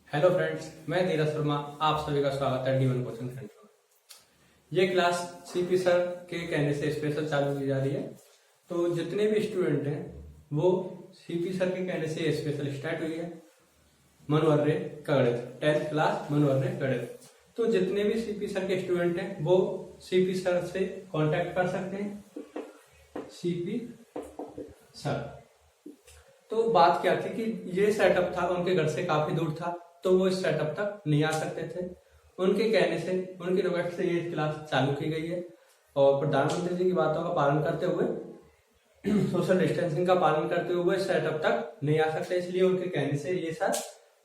Hello friends, मैं धीरज शर्मा। आप सभी का स्वागत है D1 कोचिंग सेंटर में। ये क्लास सीपी सर के कहने से स्पेशल चालू की जा रही है। तो जितने भी स्टूडेंट हैं वो सीपी सर के कहने से स्पेशल स्टार्ट हुई है। मनोहर गणित 10th क्लास मनोहर गणित। तो जितने भी सीपी सर के स्टूडेंट हैं वो सीपी सर से कांटेक्ट कर सकते हैं। सीपी सर, तो बात क्या थी कि ये सेटअप था उनके घर से काफी दूर था, तो वो इस सेटअप तक नहीं आ सकते थे। उनके कहने से, उनकी रिक्वेस्ट से ये क्लास चालू की गई है और प्रधानमंत्री जी की बातों का पालन करते हुए, सोशल डिस्टेंसिंग का पालन करते हुए इस सेटअप तक नहीं आ सकते, इसलिए उनके कहने से ये सर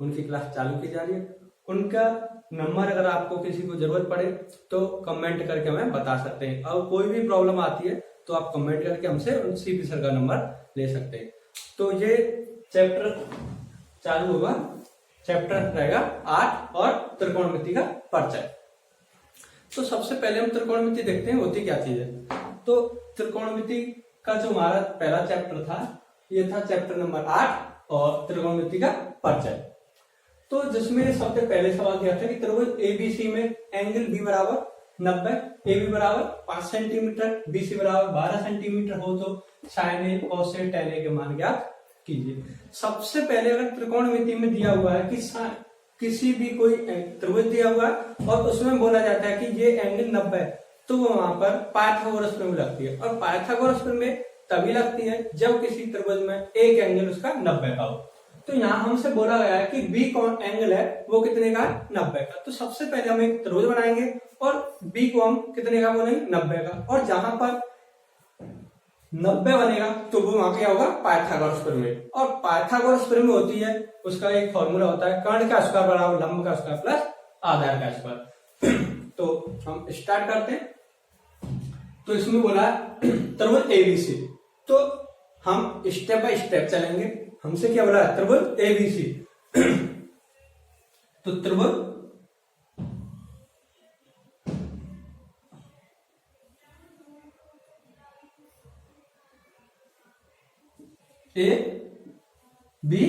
उनकी क्लास चालू की जा रही है। उनका नंबर अगर आपको किसी को जरूरत पड़े तो कमेंट करके हमें बता सकते हैं, और कोई भी प्रॉब्लम आती है तो आप कमेंट करके हमसे सीपी सर का नंबर ले सकते हैं। तो ये चैप्टर चालू होगा, चैप्टर रहेगा 8 और त्रिकोणमिति का परिचय। तो सबसे पहले हम त्रिकोणमिति देखते हैं होती क्या चीज है। तो त्रिकोणमिति का जो हमारा पहला चैप्टर था ये था चैप्टर नंबर 8 और त्रिकोणमिति का परिचय। तो जिसमें सबसे पहले सवाल दिया था कि त्रिभुज एबीसी में एंगल बी बराबर 90, ए बी बराबर 5 सेंटीमीटर, बीसी बराबर 12 सेंटीमीटर हो तो sine A cos A tan A के मान ज्ञात कीजिए। सबसे पहले अगर त्रिकोणमिति में दिया हुआ है कि किसी भी कोई त्रिभुज दिया हुआ है और उसमें बोला जाता है कि ये एंगल 90 है, तो वो वहां पर पाइथागोरस प्रमेय लगती है। और पाइथागोरस प्रमेय तभी लगती है जब किसी त्रिभुज में एक एंगल उसका 90 का हो। तो यहाँ हमसे बोला गया है कि बी कौन एंगल है वो कितने का, 90 का। तो सबसे पहले हम एक त्रिभुज बनाएंगे और बी को हम कितने का बोलेंगे, 90 का। और जहां पर 90 बनेगा तो वो वहां क्या होगा, पाइथागोरस प्रमेय। और पाइथागोरस प्रमेय होती है, उसका एक फॉर्मूला होता है कर्ण का स्क्वायर बराबर लंब का स्क्वायर प्लस आधार का स्क्वायर। तो हम स्टार्ट करते हैं। तो इसमें बोला त्रिभुज एबीसी, तो हम स्टेप बाय स्टेप चलेंगे। हमसे क्या बोला, त्रिभुज एबीसी। तो त्रिभुज ए बी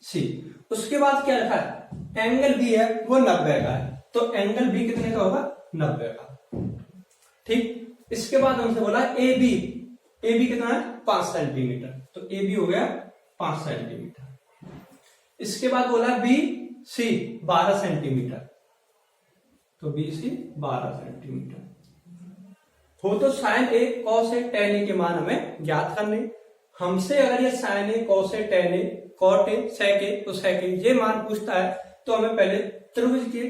सी, उसके बाद क्या लिखा है, एंगल बी है वो 90 का है, तो एंगल बी कितने का होगा, 90 का। ठीक, इसके बाद हमसे बोला ए बी कितना है, 5 सेंटीमीटर, तो ए बी हो गया 5 सेंटीमीटर। इसके बाद बोला बी सी 12 सेंटीमीटर, तो बी सी 12 सेंटीमीटर हो तो sine A cos A tan A के मान हमें ज्ञात करने। हमसे अगर ये sine A cos A tan A cot A sec A तो सेक ए ये मान पूछता है, तो हमें पहले त्रिभुज के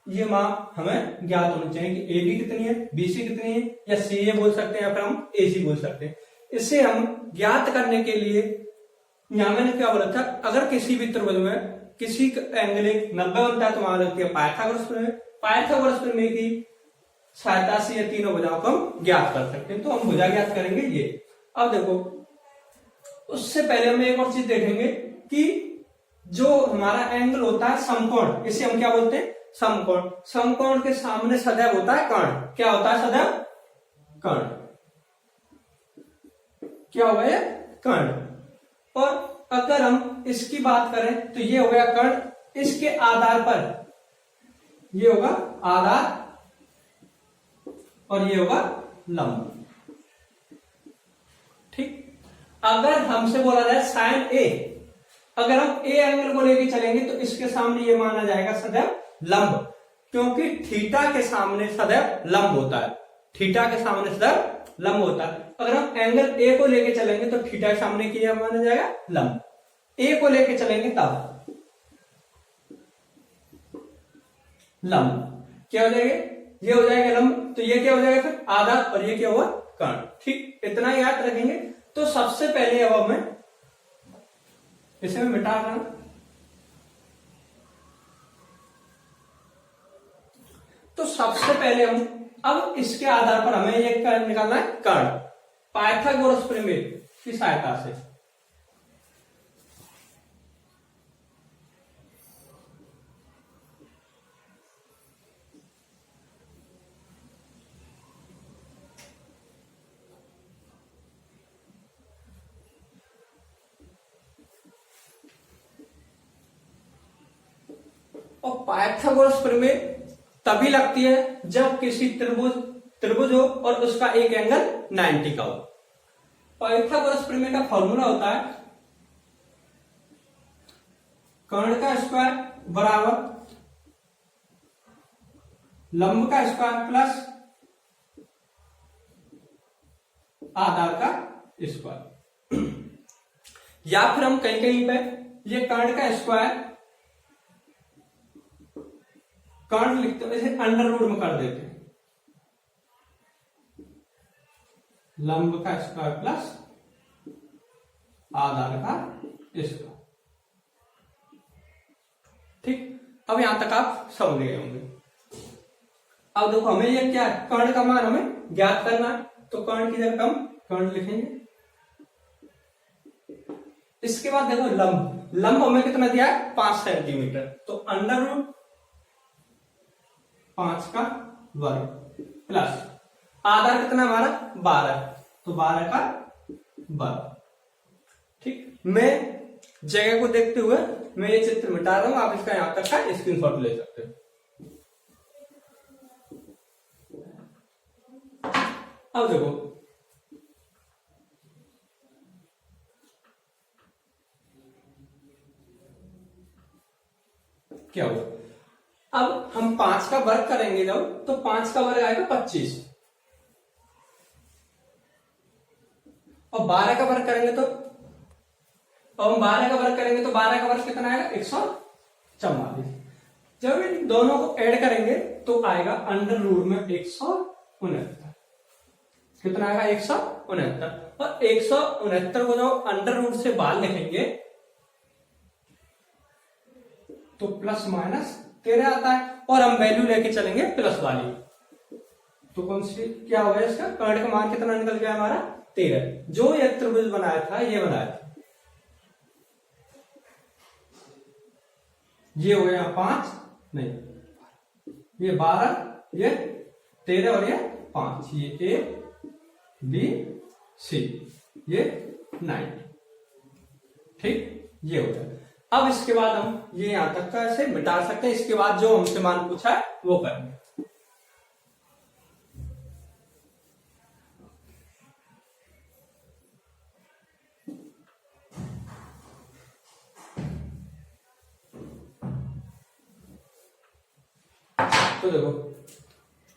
ये मान हमें ज्ञात होने चाहिए कि ए बी कितनी है, बी सी कितनी है, या सी ए बोल सकते हैं या फिर हम ए सी बोल सकते हैं। इसे हम ज्ञात करने के लिए यहां मैंने क्या बोला था, अगर किसी भी त्रिभुज में किसी का एंगल 90 बनता है तो वहां लगती है पाइथागोरस प्रमेय। पाइथागोरस प्रमेय की सहायता से ये तीनों भुजाओं को हम ज्ञात कर सकते हैं। तो हम भुजा ज्ञात करेंगे ये। अब देखो, उससे पहले हम एक और चीज देखेंगे कि जो हमारा एंगल होता है समकोण, इसे हम क्या बोलते हैं, समकोण। समकोण के सामने सदैव होता है कर्ण। क्या होता है सदैव, कर्ण। क्या होगा ये, कर्ण। और अगर हम इसकी बात करें तो ये हो गया कर्ण, इसके आधार पर ये होगा आधार और ये होगा लंब। ठीक, अगर हमसे बोला जाए साइन ए, अगर हम ए एंगल को लेके चलेंगे तो इसके सामने ये माना जाएगा सदैव लंब, क्योंकि थीटा के सामने सदैव लंब होता है। थीटा के सामने सदैव लंब होता है। अगर हम एंगल ए को लेके चलेंगे तो थीटा के सामने क्या माना जाएगा, लंब। ए को लेके चलेंगे तब लंब क्या हो जाएगा, ये हो जाएगा लंब, तो ये क्या हो जाएगा फिर आधा, और ये क्या हुआ, कर्ण। ठीक, इतना याद रखेंगे। तो सबसे पहले अब हमें इसे मैं मिटा रहा हूं। तो सबसे पहले हम अब इसके आधार पर हमें ये निकालना है कर्ण, पाइथागोरस प्रमेय की सहायता से। पाइथागोरस प्रमेय तभी लगती है जब किसी त्रिभुज हो और उसका एक एंगल 90 का हो। पाइथागोरस प्रमेय का फॉर्मूला होता है कर्ण का स्क्वायर बराबर लंब का स्क्वायर प्लस आधार का स्क्वायर। या फिर हम कहीं कहीं पे ये कर्ण का स्क्वायर कर्ण लिखते हैं, इसे अंडर रूट में कर देते हैं, लंब का स्क्वायर प्लस आधार का स्क्वायर। ठीक, अब यहां तक आप समझ गए होंगे। अब देखो हमें ये क्या है, कर्ण का मान हमें ज्ञात करना है, तो कर्ण की जगह हम कर्ण लिखेंगे। इसके बाद देखो लंब हमें कितना दिया है 5 सेंटीमीटर, तो अंडर रूट 5 का वर्ग प्लस आधार कितना हमारा 12, तो 12 का वर्ग। ठीक, मैं जगह को देखते हुए मैं ये चित्र मिटा रहा हूं, आप इसका यहां तक का स्क्रीनशॉट ले सकते हो। अब देखो क्या हुआ, अब हम 5 का वर्ग करेंगे जब, तो 5 का वर्ग आएगा 25, और 12 का वर्ग करेंगे तो, और हम 12 का वर्ग करेंगे तो 12 का वर्ग कितना आएगा 144। जब इन दोनों को ऐड करेंगे तो आएगा अंडर रूट में 169। कितना आएगा 169, और 169 को जब अंडर रूट से बाहर लिखेंगे तो प्लस माइनस 13 आता है, और हम वैल्यू लेके चलेंगे प्लस वाली, तो कौन सी क्या होगा इसका, कर्ण का मान कितना निकल गया हमारा 13। जो ये त्रिभुज बनाया था ये बनाया था, ये हो गया 5 नहीं, ये 12, ये 13 और ये 5, ये ए बी सी, ये 9। ठीक, ये हो गया। अब इसके बाद हम ये यहां तक का ऐसे मिटा सकते हैं, इसके बाद जो हमसे मान पूछा है वो करेंगे। तो देखो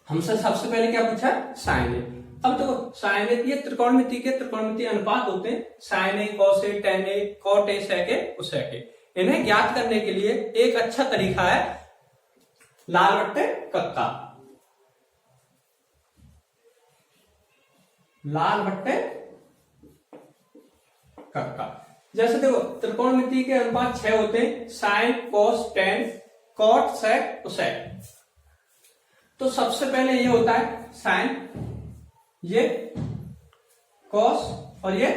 हमसे सबसे पहले क्या पूछा है, साइन ए। अब देखो साइन ए, ये त्रिकोणमिति अनुपात होते हैं, sine A, cos A, tan A, cot A, sec A, cosec A. इन्हें ज्ञात करने के लिए एक अच्छा तरीका है लाल बट्टे कक्का, लाल बट्टे कक्का। जैसे देखो त्रिकोणमिति के अनुपात 6 होते हैं, साइन, कॉस, टेन, कॉट, सेक, कोसेक। तो सबसे पहले ये होता है साइन, ये कॉस और ये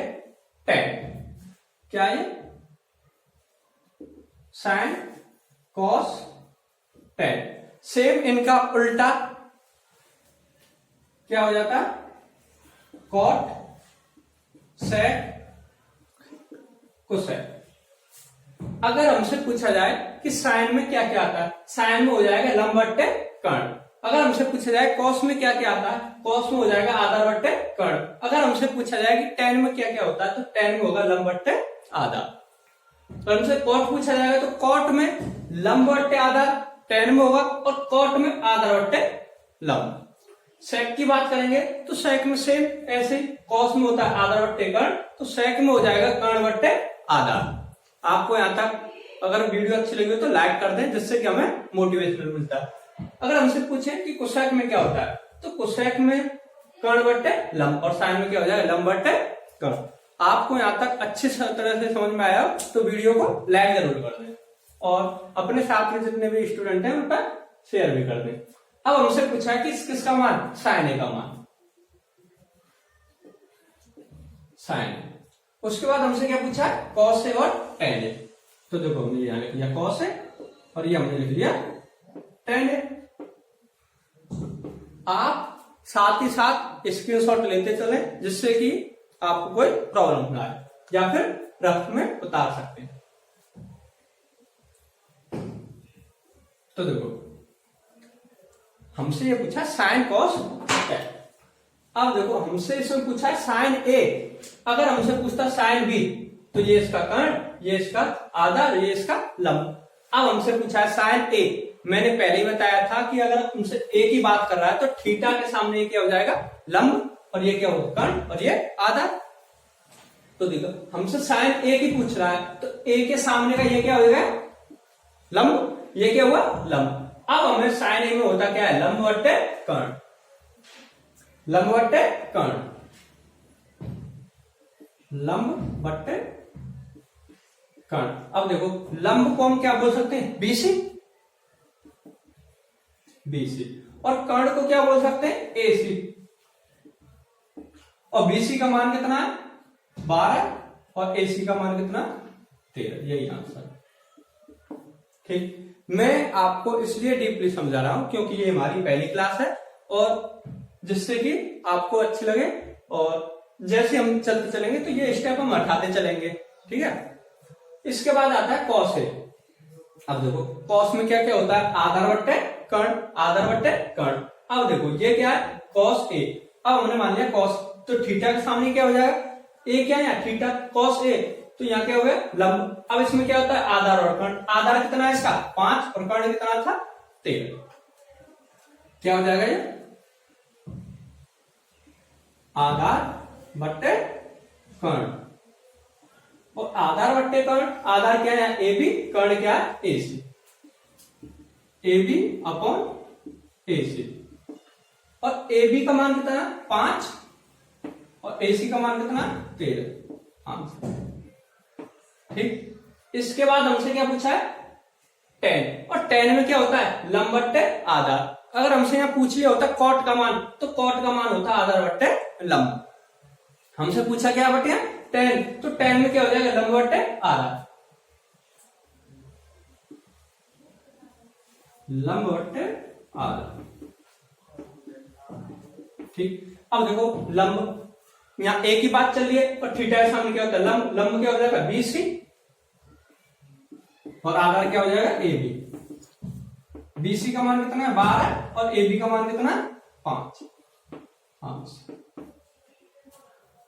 टेन। क्या ये साइन, कॉस, टेन। सेम इनका उल्टा क्या हो जाता है, कॉट, सेक, कोसेक। अगर हमसे पूछा जाए कि साइन में क्या क्या आता है, साइन में हो जाएगा लंब बट्टे कर्ण। अगर हमसे पूछा जाए कॉस में क्या क्या आता है, कॉस में हो जाएगा आधा बट्टे कर्ण। अगर हमसे पूछा जाए कि टेन में क्या क्या होता है, तो टेन में होगा लंब बट्टे आधा। अगर हमसे कॉट पूछा जाएगा तो कॉट में लंब बट्टे आधा टेन में होगा, और कॉट में आधा बट्टे लंब। सेक की बात करेंगे तो सेक में सेम ऐसे, कॉस में होता है आधा बट्टे कर्ण, तो सेक में हो जाएगा कर्ण बट्टे आधा। आपको यहां तक अगर वीडियो अच्छी लगी हो तो लाइक कर दें, जिससे कि हमें मोटिवेशन मिलता है। अगर हमसे पूछे कि कोसेक में क्या होता है, तो कोसेक में कर्ण बट्टे लंब, और साइन में क्या हो जाएगा लंब बट्टे कर्ण। आपको यहां तक अच्छी तरह से समझ में आया तो वीडियो को लाइक जरूर कर दें, और अपने साथ में जितने भी स्टूडेंट हैं उन पर शेयर भी कर दें। अब हमसे पूछा है कि किसका मान, साइन ए का मान, साइन। उसके बाद हमसे क्या पूछा है, कॉस ए और टेन ए। तो देखो हमने यहां लिख लिया कॉस ए, और ये हमने लिख लिया टेन ए। आप साथ ही साथ स्क्रीनशॉट लेते चले, जिससे कि आपको कोई प्रॉब्लम ना आए, या फिर रफ में उतार सकते हैं। तो देखो हमसे ये पूछा साइन कॉस टेन। अब देखो हमसे इसमें पूछा है साइन ए, अगर हमसे पूछता साइन बी तो ये इसका कर्ण, ये इसका आधा, ये इसका लंब। अब हमसे पूछा है साइन ए, मैंने पहले ही बताया था कि अगर हमसे ए की बात कर रहा है तो थीटा के सामने ये क्या हो जाएगा, लंब, और ये क्या होगा, कर्ण, और ये आधा। तो देखो हमसे साइन ए की पूछ रहा है तो ए के सामने का ये क्या हो जाएगा, लंब, ये क्या हुआ, लंब। अब हमें साइन ए में होता क्या है, लंब बट्टे कर्ण, लंब बट्टे कर्ण, लंब बट्टे कर्ण। अब देखो लंब को हम क्या बोल सकते हैं, बीसी, बीसी, और कर्ण को क्या बोल सकते हैं, एसी। और बीसी का मान कितना है, 12, और एसी का मान कितना, 13। यही आंसर। ठीक, मैं आपको इसलिए डीपली समझा रहा हूं क्योंकि ये हमारी पहली क्लास है, और जिससे कि आपको अच्छी लगे, और जैसे हम चलते चलेंगे तो ये स्टेप हम हटाते चलेंगे। ठीक है, इसके बाद आता है कॉस ए। अब देखो कॉस में क्या क्या होता है, आधार बट्टे कर्ण, आधार बट्टे कर्ण। अब देखो ये क्या है, कॉस ए। अब हमने मान लिया कॉस, तो थीटा के सामने क्या हो जाएगा, ए क्या है, थीटा, कॉस ए, तो यहाँ क्या हो गया, लंब। अब इसमें क्या होता है, आधार और कर्ण। आधार कितना है इसका, 5, और कर्ण कितना था, 13। क्या हो जाएगा ये, आधार बट्टे कर्ण, और आधार बट्टे कर्ण, आधार क्या है, ए बी, कर्ण क्या है, ए सी, ए बी अपॉन ए सी। और ए बी का मान कितना है, 5, और ए सी का मान कितना, 13। आंसर। ठीक, इसके बाद हमसे क्या पूछा है, tan, और tan में क्या होता है, लंब बट्टे आधार। अगर हमसे यहाँ पूछ लिया होता कॉट का मान, तो कॉट का मान होता आधार बट्टे लंब। हमसे पूछा क्या बटे, tan, तो tan में क्या हो जाएगा, लंब बट्टे आधार, लंब बट्टे आधार। ठीक, अब देखो लंब, यहाँ एक ही बात चल रही है, और थीटा के सामने क्या होता है, लंब, लंब क्या हो जाएगा, बीसी, और आधार क्या हो जाएगा, ए बी। बीसी का मान कितना है, 12, और ए बी का मान कितना है, 5।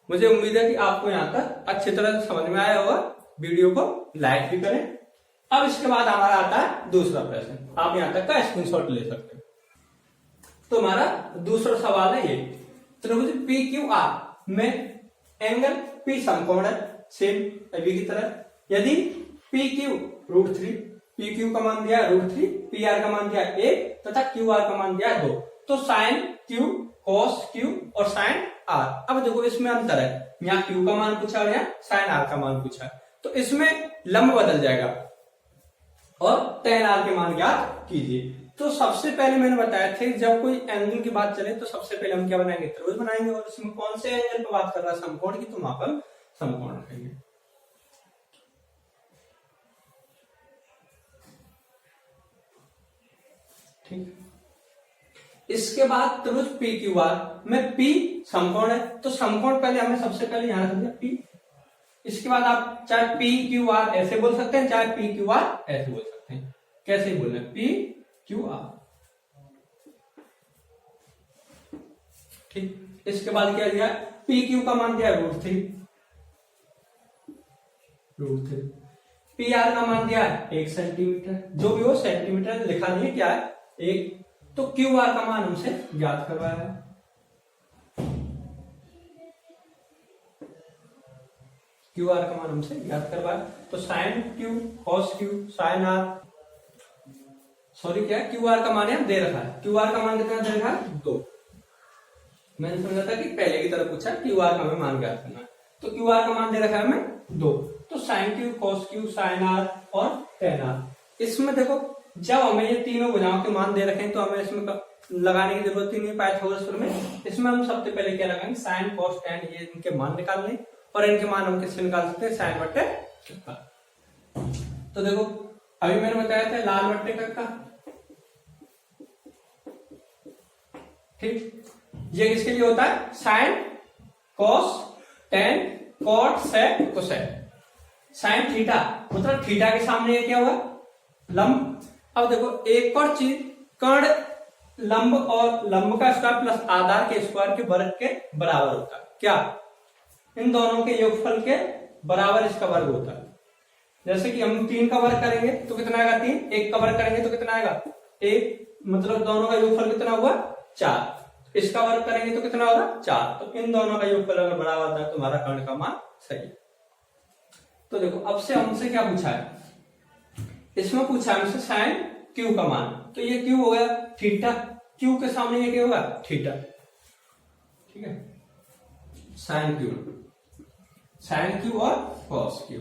मुझे उम्मीद है कि आपको यहाँ तक अच्छी तरह से समझ में आया होगा। वीडियो को लाइक भी करें। अब इसके बाद हमारा आता है दूसरा प्रश्न, आप यहाँ तक का स्क्रीनशॉट ले सकते हैं। तो हमारा दूसरा सवाल है ये, त्रिभुज पी क्यू आर में एंगल पी समकोण है, सेम अभी की तरह। यदि पी क्यू √3, पी क्यू का मान दिया है √3, पी आर का मान दिया है 1, तथा क्यू आर का मान दिया है 2, तो साइन क्यू, कॉस क्यू और साइन आर। अब देखो इसमें अंतर है, यहाँ क्यू का मान पूछा और यहाँ साइन आर का मान पूछा है, तो इसमें लंब बदल जाएगा और tan आर के मान ज्ञात कीजिए। तो सबसे पहले मैंने बताया था जब कोई एंगल की बात चले तो सबसे पहले हम क्या बनाएंगे, त्रिभुज बनाएंगे, और इसमें कौन से एंगल पर बात कर रहा है, समकोण की, तो वहां पर समकोण रखेंगे। ठीक, इसके बाद त्रिभुज पी क्यू आर में पी समकोण है, तो समकोण पहले हमें सबसे पहले यहां रख दिया पी। इसके बाद आप चाहे पी क्यू आर ऐसे बोल सकते हैं, चाहे पी क्यू आर ऐसे बोल सकते हैं। कैसे बोलना है, पी क्यू आर। ठीक, इसके बाद क्या दिया, पी क्यू का मान दिया √3, पी आर का मान दिया 1 सेंटीमीटर, जो भी हो सेंटीमीटर लिखा नहीं है, क्या है 1। तो क्यू आर का मान हमसे ज्ञात करवाया है। क्यू आर का मान हमसे ज्ञात करवाया, तो sine Q, cos Q, sine R, sorry क्या है, क्यू आर का मान है दे रखा है। क्यू आर का मान कितना दे रखा है, 2। मैंने समझा था कि पहले की तरह पूछा क्यू आर का हमें मान ज्ञात करना है, तो क्यू आर का मान दे रखा है हमें 2। तो sine Q, cos Q, sine R और tan आर। इसमें देखो जब हमें ये तीनों भुजाओं के मान दे रखे हैं तो हमें इसमें लगाने की जरूरत ही नहीं है पाइथागोरस में। इसमें हम सबसे पहले क्या लगाएंगे, साइन, कॉस, tan, ये इनके मान निकालने, और इनके मान हम किससे निकाल सकते हैं, साइन बट्टे कक्का। तो देखो अभी मैंने बताया था लाल बट्टे कक्का। ठीक, ये किसके लिए होता है, साइन, कॉस, tan, कॉट, सेक, कोसेक। साइन थीटा, मतलब थीटा के सामने ये क्या हुआ, लंब, अब देखो एक और चीज, कर्ण लंब और लंब का स्क्वायर प्लस आधार के स्क्वायर के वर्ग के बराबर होता है। क्या? इन दोनों के योगफल के बराबर इसका वर्ग होता है। जैसे कि हम 3 का वर्ग करेंगे तो कितना आएगा 3, 1 का वर्ग करेंगे तो कितना आएगा 1, मतलब दोनों का योगफल कितना हुआ 4। इसका वर्ग करेंगे तो कितना होगा 4। तो इन दोनों का योगफल अगर बराबर आता है तो हमारा कर्ण का मान सही है। तो देखो अब से हमसे क्या पूछा है, इसमें पूछा है हमसे साइन क्यू का मान। तो ये क्यू हो गया थीटा, क्यू के सामने ये क्या होगा थीटा। ठीक है, साइन क्यू और कॉस क्यू।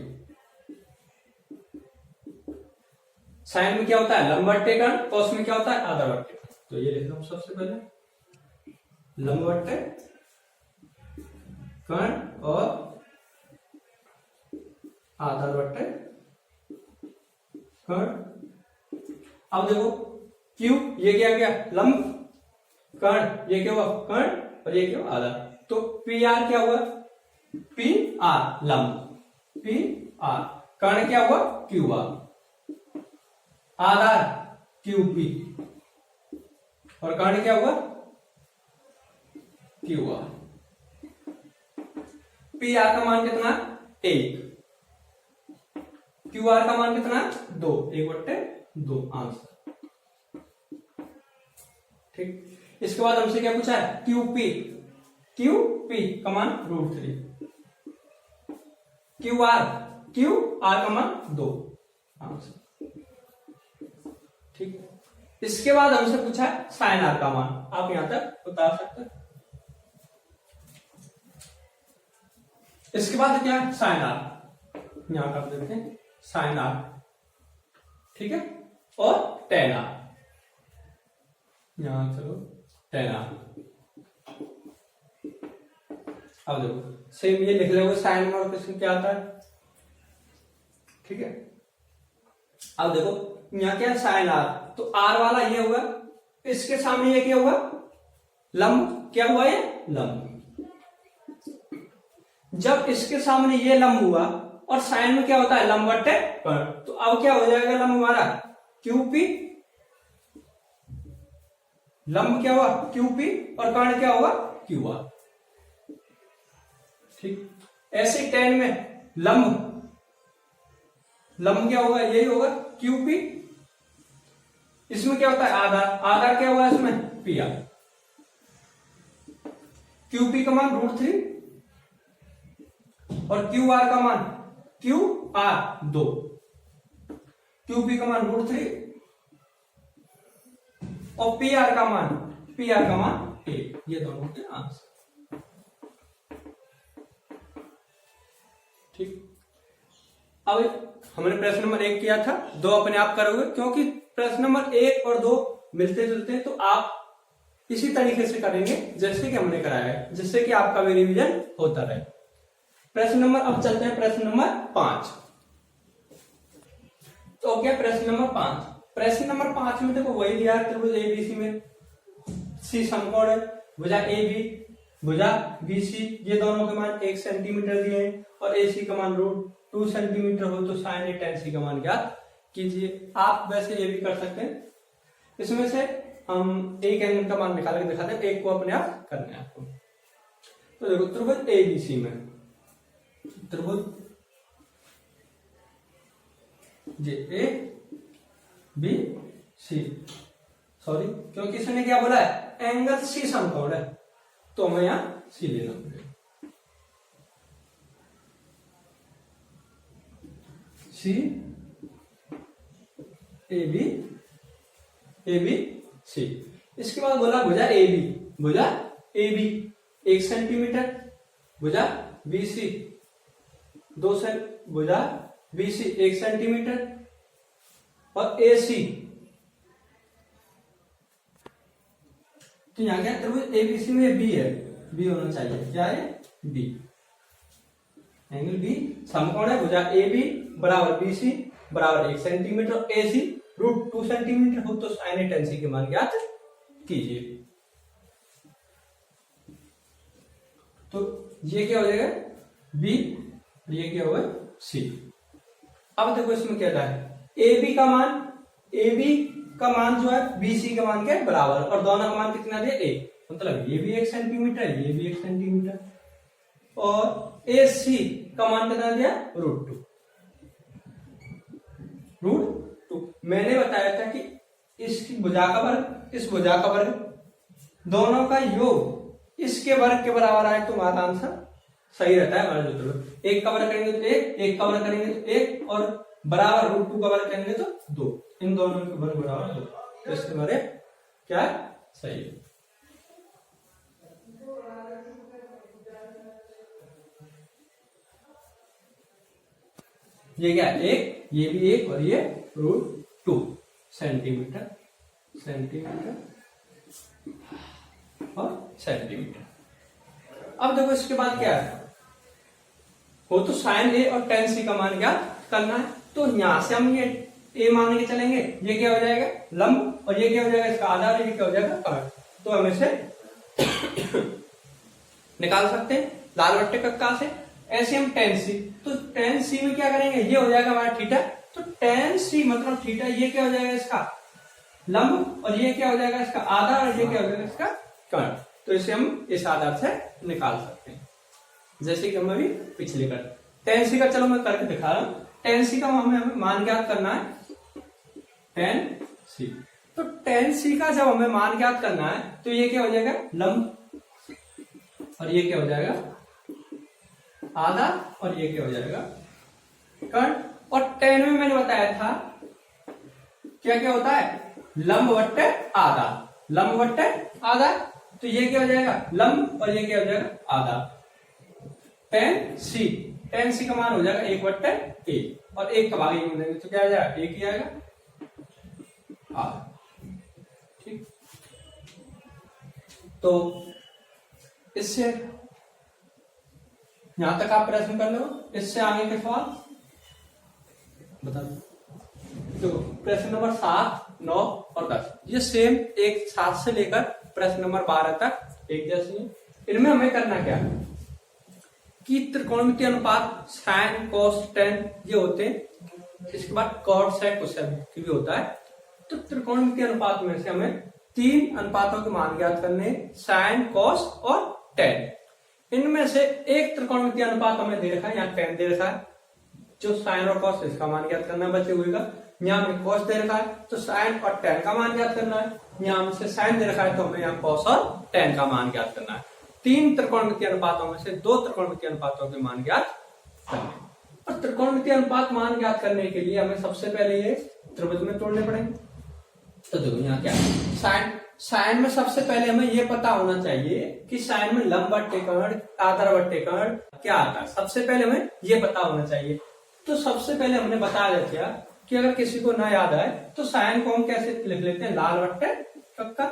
साइन में क्या होता है लंब बट्टे कर्ण, कॉस में क्या होता है आधा बट्टे कर्ण। तो ये लिख लो सबसे पहले लंब बट्टे कर्ण और आधा बट्टे कर्ण। अब देखो क्यू ये क्या गया लंब, कर्ण ये क्या हुआ कर्ण और ये क्या हुआ आधा। तो पी आर क्या हुआ पी आर लंब, पी आर कर्ण क्या हुआ क्यू आर, आधार क्यू पी और कर्ण क्या हुआ क्यू आर। पी आर का मान कितना 1, क्यू आर का मान कितना 2, 1/2 आंसर। ठीक, इसके बाद हमसे क्या पूछा है क्यूपी का मान √3, क्यू आर का मान 2 आंसर। ठीक, इसके बाद हमसे पूछा है साइन आर का मान। आप यहां तक बता सकते हैं। इसके बाद क्या है साइन आर, यहां कर देते हैं साइन आर। ठीक है, और टेन आर, यहां चलो टेन आर। अब देखो सेम ये लिख लोगे साइन और क्वेश्चन क्या आता है। ठीक है, अब देखो यहां क्या साइन आर, तो आर वाला ये हुआ, इसके सामने ये क्या हुआ लंब, क्या हुआ ये लंब। जब इसके सामने ये लंब हुआ और साइन में क्या होता है लंब बट्टे कर्ण, तो अब क्या हो जाएगा लंब हमारा क्यूपी, लंब क्या हुआ क्यूपी और कर्ण क्या होगा क्यू आर। ठीक, ऐसे टेन में लंब क्या होगा यही होगा क्यूपी, इसमें क्या होता है आधार क्या हुआ इसमें पी आर, क्यूपी का मान √3 और क्यू आर का मान क्यू आर 2, क्यूपी का मान √3 और पी आर का मान 1। ये दोनों के आंसर। ठीक, अब हमने प्रश्न नंबर 1 किया था, 2 अपने आप करोगे क्योंकि प्रश्न नंबर 1 और 2 मिलते जुलते हैं, तो आप इसी तरीके से करेंगे जैसे कि हमने कराया है, जिससे कि आपका भी रिवीजन होता रहे। प्रश्न नंबर, अब चलते हैं प्रश्न नंबर 5। तो क्या प्रश्न नंबर 5, प्रश्न नंबर 5 में देखो वही दिया है त्रिभुज एबीसी में सी समकोण है, भुजा ए बी भुजा बी सी, ये दोनों के मान 1 सेंटीमीटर दिए हैं और ए सी का मान √2 सेंटीमीटर हो, तो साइन ए tan सी का मान ज्ञात कीजिए। आप वैसे ये भी कर सकते हैं, इसमें से हम एक एंगल का मान निकाल के दिखाते हैं, एक को अपने आप करना है आपको। तो देखो त्रिभुज एबीसी में त्रिभुज ए बी सी, सॉरी क्योंकि इसने क्या बोला है एंगल सी समकोण है, तो हमें यहां सी लेना पड़ेगा। सी ए बी सी। इसके बाद बोला भुजा ए बी 1 सेंटीमीटर, भुजा बी सी 2 भुजा बी सी 1 सेंटीमीटर और ए सी, तो यहां क्या त्रिभुज एबीसी में बी है, बी होना चाहिए, क्या है बी, एंगल बी समकोण है, भुजा ए बी बराबर बी सी बराबर 1 सेंटीमीटर, ए सी √2 सेंटीमीटर हो, तो साइन ए tan सी के मान ज्ञात कीजिए। तो ये क्या हो जाएगा बी, ये क्या होगा सी। अब देखो इसमें क्या है ए बी का मान ए बी का मान जो है बी सी के मान के बराबर, और दोनों का मान कितना दिया, एक, मतलब ये भी 1 सेंटीमीटर, ये भी 1 सेंटीमीटर, और ए सी का मान कितना दिया, √2। मैंने बताया था कि इसकी भुजा का वर्ग, इस भुजा का वर्ग, दोनों का योग इसके वर्ग के बराबर आए तो हमारा आंसर सही रहता है हमारा जो। एक का वर्ग करेंगे तो एक का वर्ग करेंगे तो एक, और बराबर √2 का वर्ग करेंगे तो 2, इन दोनों के वर्ग बराबर 2, तो इसके हमारे क्या है, सही है। ये क्या है, एक, ये भी एक, और ये √2 सेंटीमीटर और सेंटीमीटर। अब देखो इसके बाद क्या है, वो तो साइन ए और टेन सी का मान ज्ञात करना है, तो यहां से हम ये ए मान के चलेंगे, ये क्या हो जाएगा, लंब, और ये क्या हो जाएगा, इसका आधा, और ये क्या हो जाएगा, कर्ण। तो हम इसे निकाल सकते हैं लाल बट्टे कक्का से। ऐसे हम टेन सी, तो टेन सी में क्या करेंगे, ये हो जाएगा हमारा थीटा, तो टेन सी मतलब थीटा, ये क्या हो जाएगा इसका लंब, और ये क्या हो जाएगा इसका आधा, और ये क्या हो जाएगा इसका कर्ण। तो इसे हम इस आधार से निकाल सकते हैं, जैसे कि हम अभी पिछले कर टेन सी का, चलो मैं करके दिखा रहा हूं। टेन सी का हमें मान ज्ञात करना है, टेन सी, तो टेन सी का जब हमें मान ज्ञात करना है तो ये क्या हो जाएगा लंब, और ये क्या हो जाएगा आधा, और ये क्या हो जाएगा कर्ण। और टेन में मैंने बताया था क्या क्या होता है, लंब बट्टे आधा, लंब बट्टे आधा, तो ये क्या हो जाएगा लंब, और ये क्या हो जाएगा आधा। टेन सी का मान हो जाएगा 1/1, और 1 का भाग 1 में देंगे तो क्या आ जाएगा, 1 ही आएगा, आधा। ठीक, तो इससे यहां तक आप प्रश्न कर लो, इससे आगे के सवाल बता दो। तो प्रश्न नंबर 7, 9 और 10 ये सेम एक 7 से लेकर प्रश्न नंबर 12 तक एक जैसे हैं। इनमें हमें करना क्या है कि त्रिकोणमितीय अनुपात साइन कोस टेन ये होते हैं, इसके बाद कॉट सेक कोसेक भी होता है। तो त्रिकोणमितीय अनुपात में से हमें 3 अनुपातों के मान ज्ञात करने, साइन कोस और टेन। इनमें से एक त्रिकोणमितीय अनुपात हमें दे रखा है, यहाँ टेन दे रखा है, जो साइन और कॉस इसका मान ज्ञात करना बचे हुए का। यहाँ हमें कॉस दे रखा है तो साइन और टेन का मान ज्ञात करना है, यहाँ हमसे साइन दे रखा है तो हमें यहाँ कॉस और टेन का मान ज्ञात करना है। 3 त्रिकोणमितीय अनुपातों में से 2 त्रिकोणमितीय अनुपातों के मान ज्ञात करने। और त्रिकोणमितीय अनुपात मान ज्ञात करने के लिए हमें सबसे पहले ये त्रिभुज में तोड़ने पड़ेंगे। तो देखो यहाँ क्या है, साइन में सबसे पहले हमें ये पता होना चाहिए कि साइन में लंब बट्टे कर्ण, आधार बट्टे कर्ण क्या आता है, सबसे पहले हमें ये पता होना चाहिए। तो सबसे पहले हमने बता दिया कि अगर किसी को ना याद आए तो साइन को हम कैसे लिख लेते हैं, लाल बट्टे कक्का।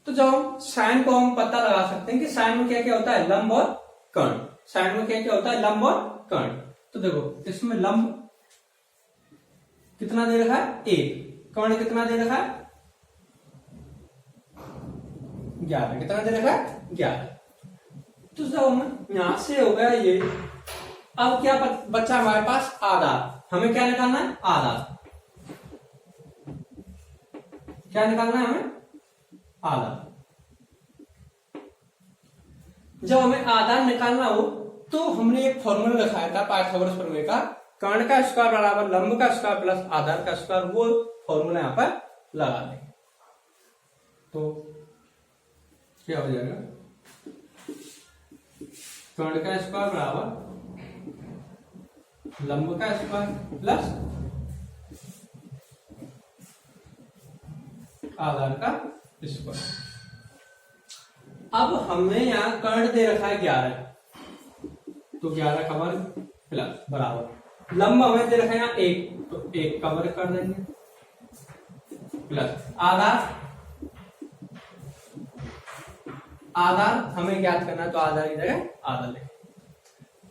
तो जब हम साइन को हम पता लगा सकते हैं कि साइन में क्या क्या होता है, लंब और कर्ण। साइन में क्या क्या होता है, लंब और कर्ण। तो देखो इसमें लंब कितना दे रखा है, 1, कर्ण कितना दे रखा है 11, कितना दे रखा है 11। तो जब हम यहां से हो गया ये, अब क्या बचा हमारे पास आधार, हमें क्या निकालना है, आधार। क्या निकालना है हमें, आधार। जब हमें आधार निकालना हो तो हमने एक फॉर्मूला लिखाया था पाइथागोरस प्रमेय का, कर्ण का स्क्वायर बराबर लंब का स्क्वायर प्लस आधार का स्क्वायर, वो फॉर्मूला यहां पर लगा देंगे। तो क्या हो जाएगा, कर्ण का स्क्वायर बराबर लंब का स्क्वायर प्लस आधार का स्क्वायर। अब हमने यहां कर्ण दे रखा है 11, तो 11 का वर्ग प्लस बराबर लंब हमें दे रखा है यहाँ 1, तो 1 का वर्ग कर देंगे प्लस आधार हमें ज्ञात करना है तो आधार की जगह आधा लेंगे।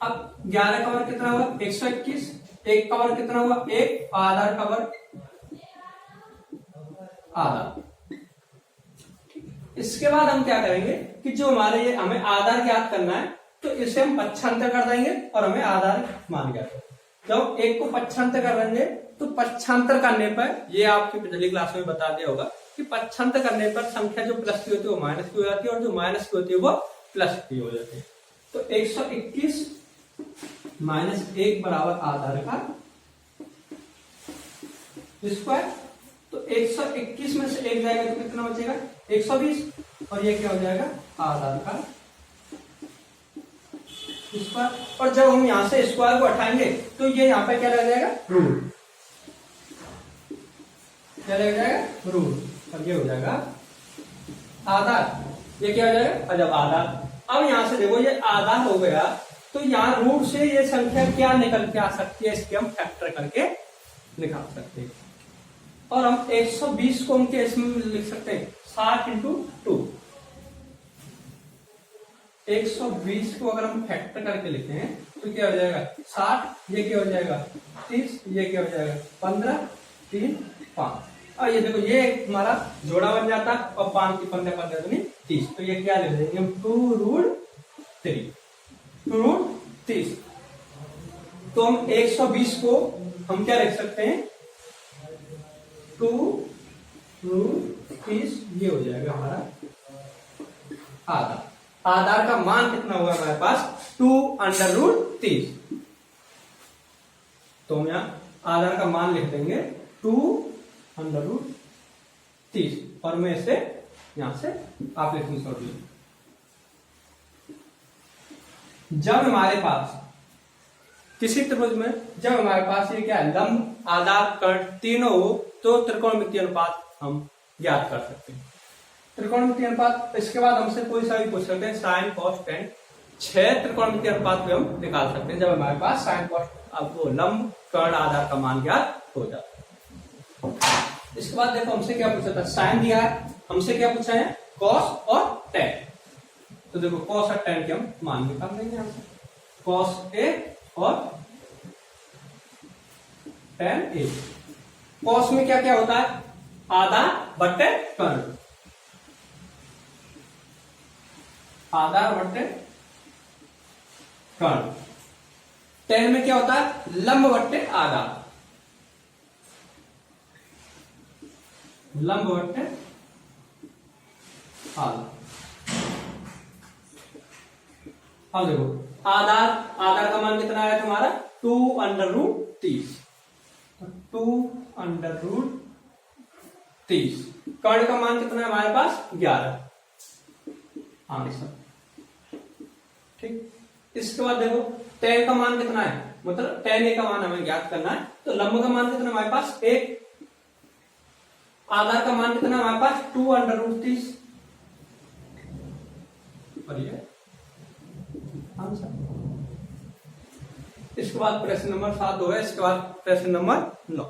अब 11 का वर्ग कितना हुआ, 121, 1 का वर्ग कितना हुआ 1, आधार का वर्ग आधा। इसके बाद हम क्या करेंगे कि जो हमारे ये हमें आधार ज्ञात करना है तो इसे हम पक्षांतर कर देंगे और हमें आधार मान ज्ञात करेंगे। जब एक को पक्षांतर करेंगे तो पक्षांतर करने पर, ये आपकी पिछली क्लास में बता दिया होगा कि पक्षांतर करने पर संख्या जो प्लस की होती है वो माइनस की हो जाती है और जो माइनस की होती है वो प्लस की हो जाती है। तो 121 माइनस 1 बराबर आधार का स्क्वायर। तो 121 में से 1 जाएगा तो कितना बचेगा 120 और ये क्या हो जाएगा आधार का स्क्वायर। और जब हम यहां से स्क्वायर को हटाएंगे तो ये यहाँ पे क्या रह जाएगा रूट, क्या रह जाएगा रूट और ये हो जाएगा आधार। ये क्या हो जाएगा और जब आधार, अब यहां से देखो ये आधार हो गया तो यहाँ रूट से ये संख्या क्या निकल के आ सकती है, इसके हम फैक्टर करके निकाल सकते हैं। और हम 120 को हम इसमें लिख सकते हैं 60 इंटू 2। 120 को अगर हम फैक्टर करके लिखते हैं तो क्या हो जाएगा 60, ये क्या हो जाएगा 30, ये क्या हो जाएगा 15, 3, 5। और ये देखो ये हमारा जोड़ा बन जाता और 5 की 15 15 दूनी 30। तो ये क्या लिख देंगे हम 2√3, 2√30। तो हम 120 को हम क्या लिख सकते हैं 2√30, ये हो जाएगा हमारा आधार। आधार का मान कितना हुआ हमारे पास 2√30। तो हम यहां आधार का मान लिख देंगे 2√30 और मैं इसे यहां से आप लिखेंगे सॉल्यूशन। जब हमारे पास किसी त्रिभुज में जब हमारे पास ये क्या है लंब आधार कर्ण तीनों हो तो त्रिकोणमितीय अनुपात हम ज्ञात कर सकते हैं। त्रिकोणमितीय अनुपात, इसके बाद हमसे कोई सा भी पूछ सकते हैं साइन कॉस टेन, 6 त्रिकोणमितीय अनुपात भी हम निकाल सकते हैं जब हमारे पास साइन कॉस आपको लंब कर्ण आधार का मान ज्ञात हो जाता है। इसके बाद देखो हमसे क्या पूछा था, साइन दिया है, हमसे क्या पूछा है कॉस और टेन। तो देखो कॉस और टेन के हम मान निकाल देंगे हमसे, कॉस ए और टेन ए। कॉस में क्या क्या होता है आधार बट्टे कर्ण, आधार बट्टे कर्ण। टेन में क्या होता है लंब बट्टे आधार, लंब बट्टे आधार। अब देखो आधार, आधार का मान कितना आया तुम्हारा 2√30, 2√30। कर्ण का मान कितना है हमारे पास 11 आंसर। ठीक, इसके बाद देखो टेन का मान कितना है, मतलब टेन ए का मान हमें ज्ञात करना है। तो लंब का मान कितना हमारे पास 1, आधार का मान कितना हमारे पास 2√30 और ये आंसर। इसके बाद प्रश्न नंबर 7 हो गया, इसके बाद प्रश्न नंबर 9।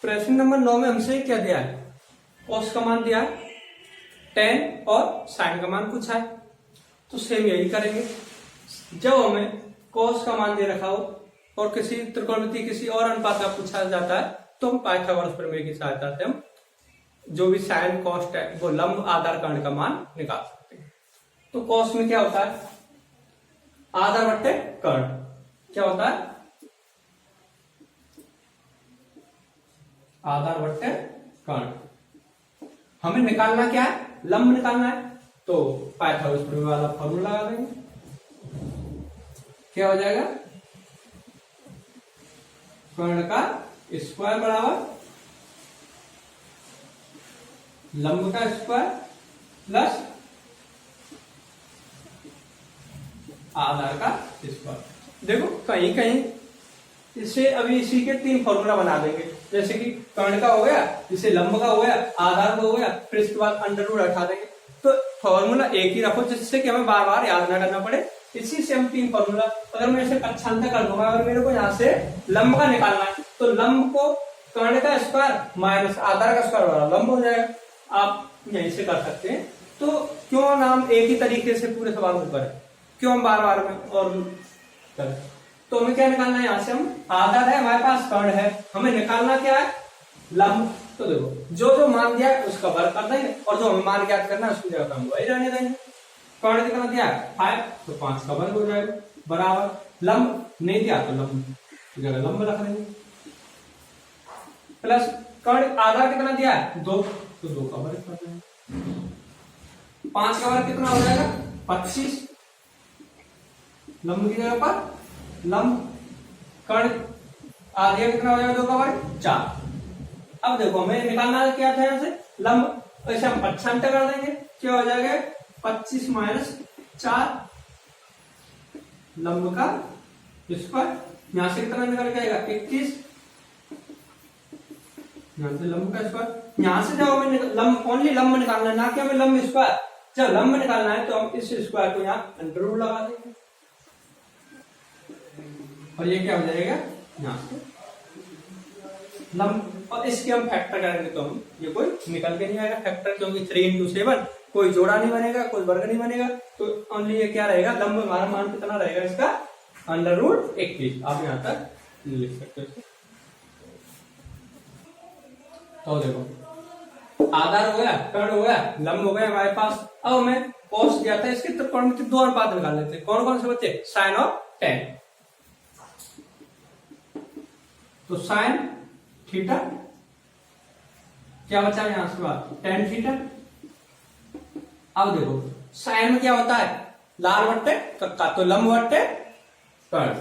प्रश्न नंबर 9 में हमसे क्या दिया है, कॉस का मान दिया है, टेन और साइन का मान पूछा है। तो सेम यही करेंगे, जब हमें कॉस का मान दे रखा हो और किसी त्रिकोणमिति किसी और अनुपात का पूछा जाता है तो हम पाइथागोरस प्रमेय की सहायता से हम जो भी साइन कॉस है वो लंब आधार कर्ण का मान निकाल सकते हैं। तो कॉस में क्या होता है आधार बट्टे कर्ण, क्या होता है आधार बट्टे कर्ण। हमें निकालना क्या है लंब निकालना है, तो पाइथागोरस प्रमेय वाला फॉर्मूला लगा देंगे, क्या हो जाएगा कर्ण का स्क्वायर बराबर लंब का स्क्वायर प्लस आधार का स्क्वायर। देखो कहीं कहीं इससे अभी इसी के 3 फॉर्मूला बना देंगे, जैसे कि कर्ण का हो गया, जिसे लंब का हो गया, आधार का हो गया, फिर इसके बाद अंडर हटा देंगे। तो फॉर्मूला एक ही रखो जिससे कि हमें बार बार याद ना करना पड़े। इसी से हम 3 फॉर्मूला, अगर मैं इसे पक्षांतर कर दूंगा, अगर मेरे को यहाँ से लंब का निकालना है तो लंब को कर्ण का स्क्वायर माइनस आधार का स्क्वायर वाला लंब हो जाएगा। आप यहीं से कर सकते हैं। तो क्यों नाम एक ही तरीके से पूरे सवाल को करें, क्यों हम बार बार में और करें। तो हमें क्या निकालना है, यहाँ से हम आधार है हमारे पास, कर्ण है, हमें निकालना क्या है लंब। तो देखो जो जो मान दिया है उसका वर्ग कर देंगे और जो हमें मान ज्ञात करना है उसकी जगह हम वही रहने देंगे। कर्ण कितना दिया है 5, तो 5 का वर्ग हो जाएगा बराबर लंब नहीं दिया तो लंब की जगह लंब रख देंगे प्लस कर्ण आधार कितना दिया है 2, तो 2 का वर्ग कर देंगे। 5 का वर्ग कितना हो जाएगा 25, लंब की जगह पर लंब। कर्ण आधा कितना हो जाएगा 2 का वर्ग 4। अब देखो हमें निकालना क्या था यहाँ से लंब, तो इसे हम पक्षांतर कर देंगे, क्या हो जाएगा 25 माइनस 4 लंब का स्क्वायर। यहां से कितना निकल के आएगा 21, यहां से लंब का स्क्वायर। यहां से जब हमें लंब ओनली लंब निकालना है ना कि हमें लंब स्क्वायर, जब लंब निकालना है तो हम इस स्क्वायर को यहाँ अंडर रूट लगा देंगे और ये क्या हो जाएगा यहां से लंब, और इसके हम फैक्टर करेंगे तो हम ये कोई निकल के नहीं आएगा फैक्टर, क्योंकि 3 into 7 कोई जोड़ा नहीं बनेगा, कोई वर्ग नहीं बनेगा, तो ओनली ये क्या रहेगा लंब हमारा मान कितना रहेगा इसका अंडर रूट 21। आप यहाँ तक लिख सकते हो। तो देखो आधार हो गया, कर्ण हो गया, लंब हो गया हमारे पास। अब हमें कॉस दिया था, इसके त्रिकोणमिति 2 अनुपात निकाल लेते हैं। कौन कौन से बच्चे साइन और टेन। तो साइन थीटा क्या बचा यहां से बात टेन थीटा। अब देखो साइन में क्या होता है लाल बट्टे कक्का, तो लंब बट्टे कर्ण,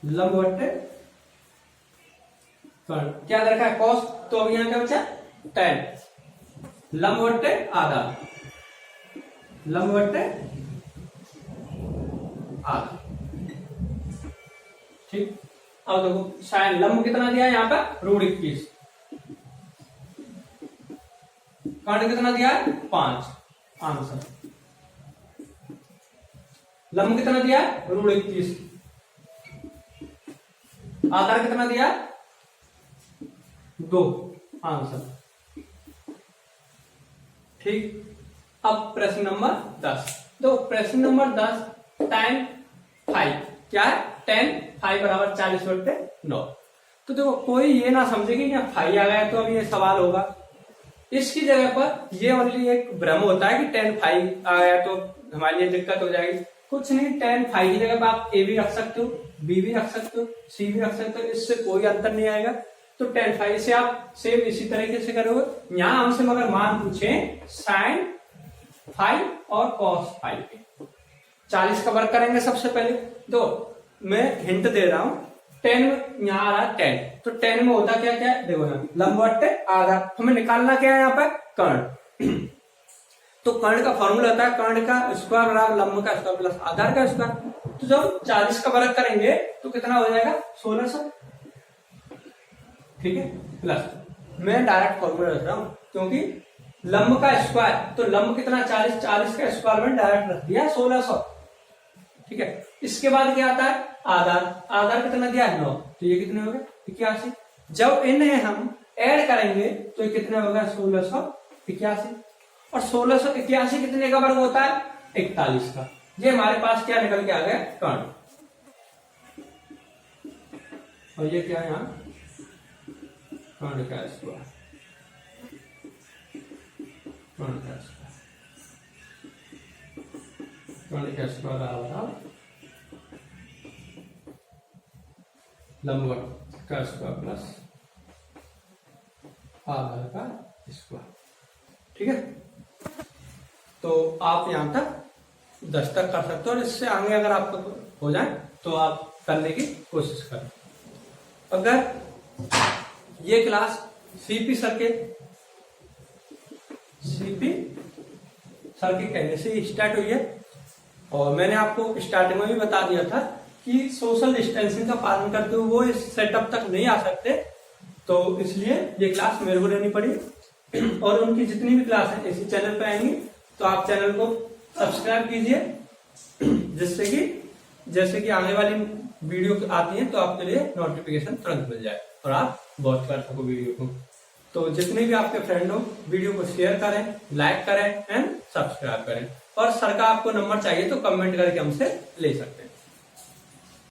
लंब बट्टे कर्ण। क्या रखा है कॉस, तो अब यहां क्या बचा टेन, लंब बट्टे आधा, लंब बट्टे आधा। ठीक, अब देखो साइन लंब कितना दिया है यहाँ पर रूट 21, कर्ण कितना दिया है 5 आंसर। लंब कितना दिया है रूट 21, आधार कितना दिया 2 आंसर। ठीक, अब प्रश्न नंबर 10। तो प्रश्न नंबर 10 tan 5 क्या है tan 5 बराबर 40/9। तो देखो कोई ये ना समझे कि यहाँ 5 आ गया तो अब ये सवाल होगा, इसकी जगह पर ये ओनली एक भ्रम होता है कि tan 5 आ गया तो हमारे लिए दिक्कत हो जाएगी। कुछ नहीं, tan 5 की जगह पर आप a भी रख सकते हो, b भी रख सकते हो, c भी रख सकते हो, इससे कोई अंतर नहीं आएगा। तो tan 5 से आप सेम इसी तरीके से करोगे। यहाँ हमसे मगर मान पूछे sin 5 और cos 5 के 40 का वर्ग करेंगे सबसे पहले। तो मैं हिंट दे रहा हूं, 10 यहाँ आ रहा है 10, तो 10 में होता क्या क्या है देखो ना लंब बट्टे आधा। हमें निकालना क्या है यहाँ पर कर्ण। तो कर्ण का फॉर्मूला होता है कर्ण का स्क्वायर बराबर लंब का स्क्वायर प्लस आधार का स्क्वायर। तो जब 40 का वर्ग करेंगे तो कितना हो जाएगा 1600। ठीक है, प्लस मैं डायरेक्ट फॉर्मूला रख रहा हूं क्योंकि लंब का स्क्वायर, तो लंब कितना 40, 40 का स्क्वायर में डायरेक्ट रख दिया 1600। ठीक है, इसके बाद क्या आता है आधार, आधार कितना दिया है 9, तो ये कितने हो गए 81। जब इन्हें हम ऐड करेंगे तो ये कितने हो गए 1681, और 1681 कितने का वर्ग होता है 41 का। ये हमारे पास क्या निकल के आ गया कर्ण, और ये क्या है यहाँ कर्ण का स्क्वायर, कर्ण का स्क्वायर, कर्ण का स्क्वायर आ रहा लंबवत का स्क्वायर प्लस आधार का स्क्वायर। ठीक है, तो आप यहां तक 10 तक कर सकते हो, और इससे आगे अगर आपको हो जाए तो आप करने की कोशिश करें। अगर ये क्लास सीपी सर के कहने से स्टार्ट हुई है, और मैंने आपको स्टार्टिंग में भी बता दिया था कि सोशल डिस्टेंसिंग का पालन करते हुए वो इस सेटअप तक नहीं आ सकते, तो इसलिए ये क्लास मेरे को लेनी पड़ी। और उनकी जितनी भी क्लास है इसी चैनल पे आएंगी, तो आप चैनल को सब्सक्राइब कीजिए, जिससे कि जैसे कि आने वाली वीडियो आती है तो आपके लिए नोटिफिकेशन तुरंत मिल जाए और आप वॉच कर सको वीडियो को। तो जितने भी आपके फ्रेंड हो वीडियो को शेयर करें, लाइक करें एंड सब्सक्राइब करें। और सर का आपको नंबर चाहिए तो कमेंट करके हमसे ले सकते हैं।